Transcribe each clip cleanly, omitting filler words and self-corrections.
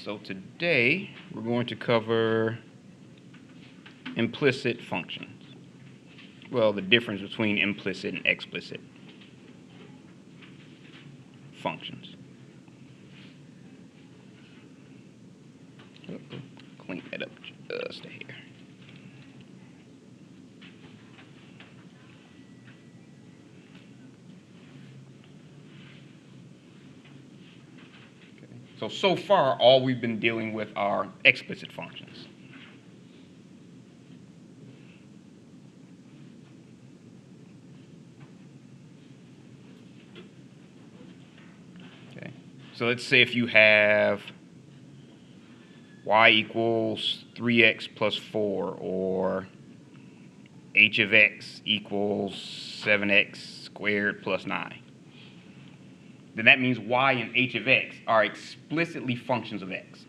so today we're going to cover implicit functions. Well, the difference between implicit and explicit functions. Clean that up just a hair. So far, all we've been dealing with are explicit functions. Okay. So let's say if you have y equals 3x plus 4, or h of x equals 7x squared plus 9. Then that means y and h of x are explicitly functions of x.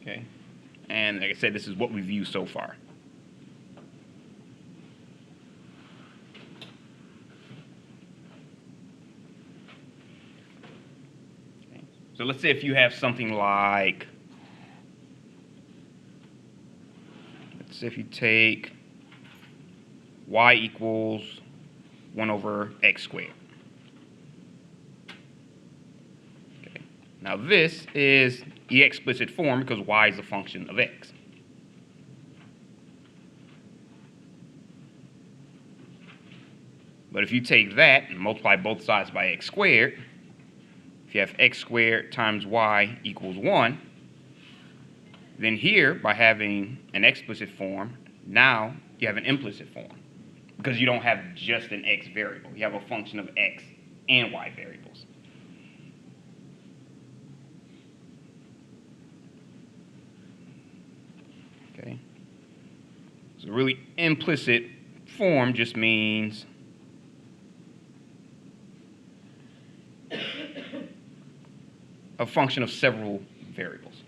Okay, and like I said, this is what we've used so far. So let's say if you have something like, let's say if you take y equals 1 over x squared. Okay. Now this is the explicit form because y is a function of x. But if you take that and multiply both sides by x squared, if you have x squared times y equals 1, then here, by having an explicit form, now you have an implicit form. Because you don't have just an x variable. You have a function of x and y variables. Okay. So really, implicit form just means a function of several variables.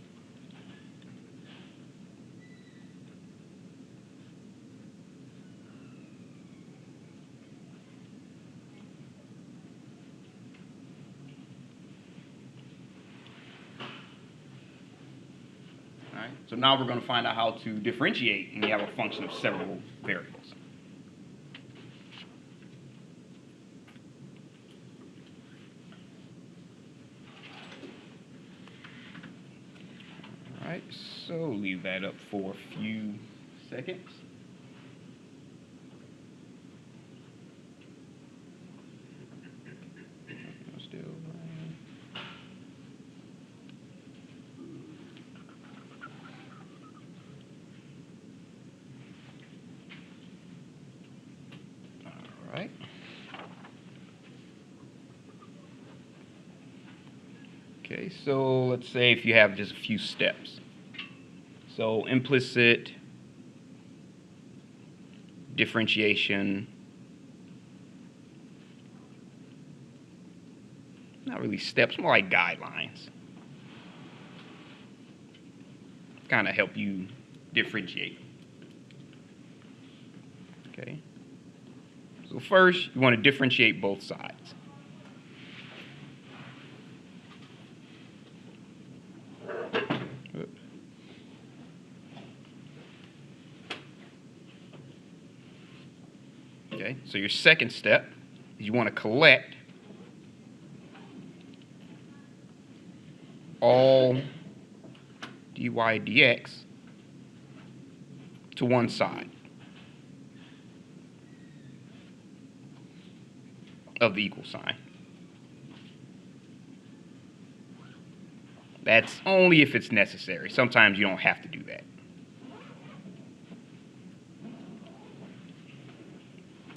All right. So now we're going to find out how to differentiate when you have a function of several variables. All right, so leave that up for a few seconds. Still running. All right. Okay, so let's say if you have just a few steps. So implicit differentiation, not really steps, more like guidelines. Kind of help you differentiate. Okay. So first, you want to differentiate both sides. Okay, so your second step is you want to collect all dy dx to one side of the equal sign. That's only if it's necessary. Sometimes you don't have to do that.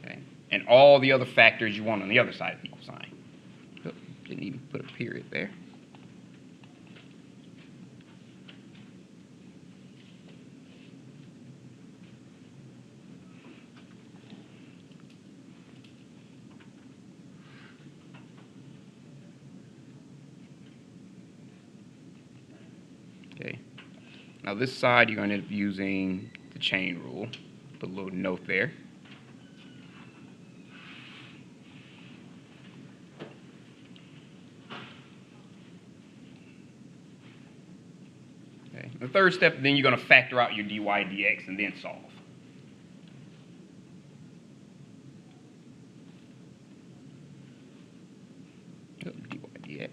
Okay. And all the other factors you want on the other side of the equal sign. Oh, didn't even put a period there. Okay. Now this side, you're going to end up using the chain rule. Put a little note there. Okay. The third step, then you're going to factor out your dy dx and then solve. Dy dx.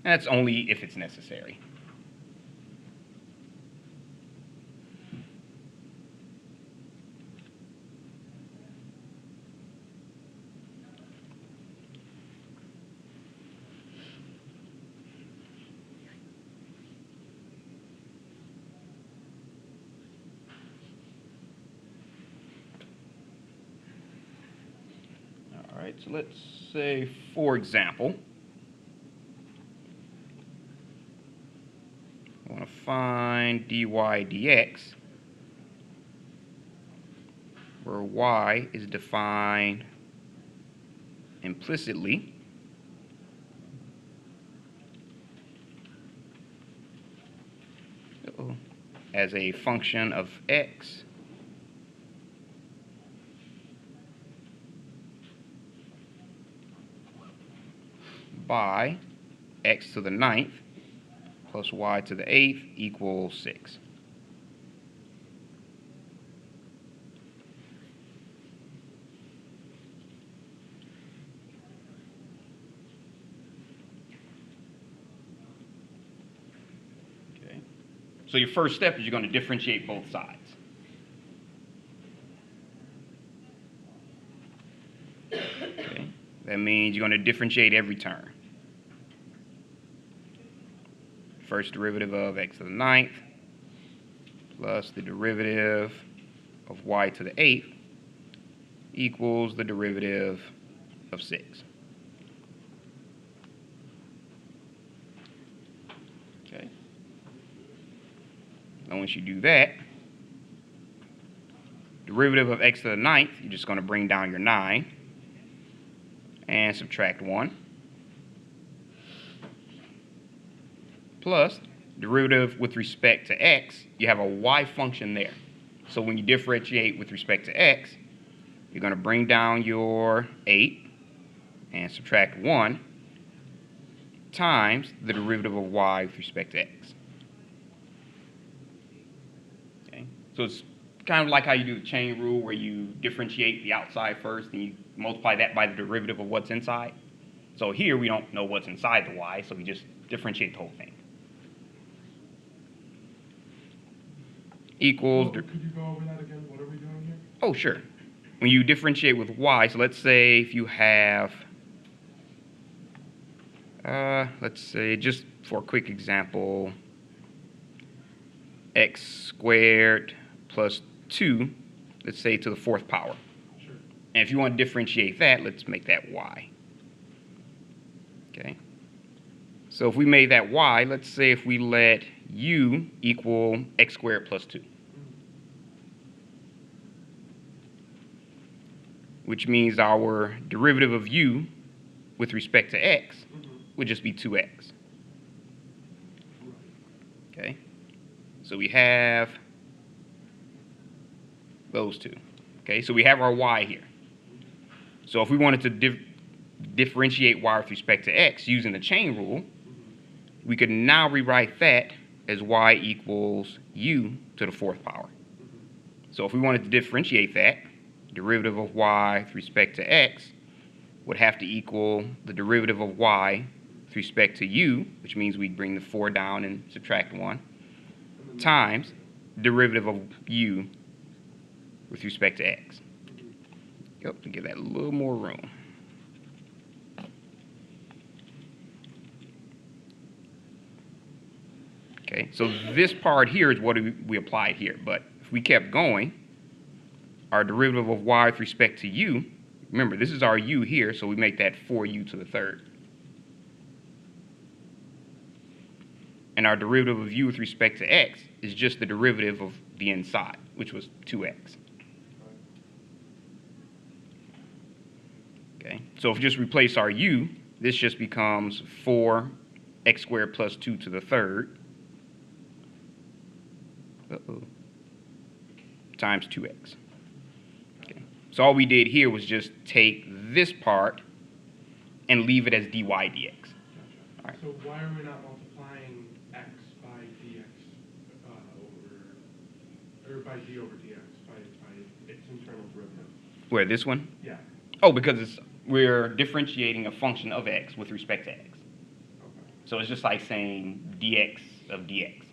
That's only if it's necessary. All right, so let's say, for example, I want to find dy dx where y is defined implicitly as a function of x by x to the 9th plus y to the 8th equals 6. Okay. So your first step is you're going to differentiate both sides. Okay. That means you're going to differentiate every term. First derivative of x to the 9th plus the derivative of y to the 8th equals the derivative of 6. Okay. Now once you do that, derivative of x to the 9th, you're just going to bring down your 9 and subtract 1. Plus derivative with respect to x, you have a y function there. So when you differentiate with respect to x, you're going to bring down your 8 and subtract 1 times the derivative of y with respect to x. Okay. So it's kind of like how you do the chain rule where you differentiate the outside first and you multiply that by the derivative of what's inside. So here we don't know what's inside the y, so we just differentiate the whole thing. Equals. Could you go over that again? What are we doing here? Oh, sure. When you differentiate with y, so let's say if you have, let's say just for a quick example, x squared plus 2, let's say to the 4th power. Sure. And if you want to differentiate that, let's make that y. Okay. So if we made that y, let's say if we let u equal x squared plus 2. Which means our derivative of u with respect to x would just be 2x. Okay. So we have those two. Okay, so we have our y here. So if we wanted to differentiate y with respect to x using the chain rule, we could now rewrite that as y equals u to the 4th power. So if we wanted to differentiate that, derivative of y with respect to x would have to equal the derivative of y with respect to u, which means we'd bring the 4 down and subtract 1, times derivative of u with respect to x. Yep, to give that a little more room. Okay, so this part here is what we applied here, but if we kept going, our derivative of y with respect to u, remember this is our u here, so we make that 4u to the 3rd. And our derivative of u with respect to x is just the derivative of the inside, which was 2x. Okay, so if we just replace our u this just becomes 4x squared plus 2 to the third times 2x. Okay. So all we did here was just take this part and leave it as dy dx. All right. So why are we not multiplying x by dx or by d over dx, by its internal derivative? Where, this one? Yeah. Oh, because we're differentiating a function of x with respect to x. Okay. So it's just like saying dx of dx.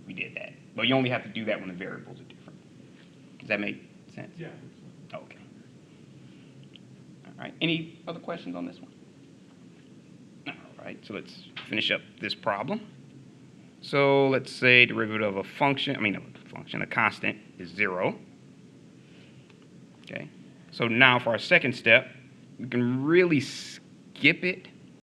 We did that. But you only have to do that when the variables are different. Does that make sense? Yeah, I think so. Okay. All right. Any other questions on this one? All right. So let's finish up this problem. So let's say derivative of a function, a constant is 0. Okay. So now for our second step, we can really skip it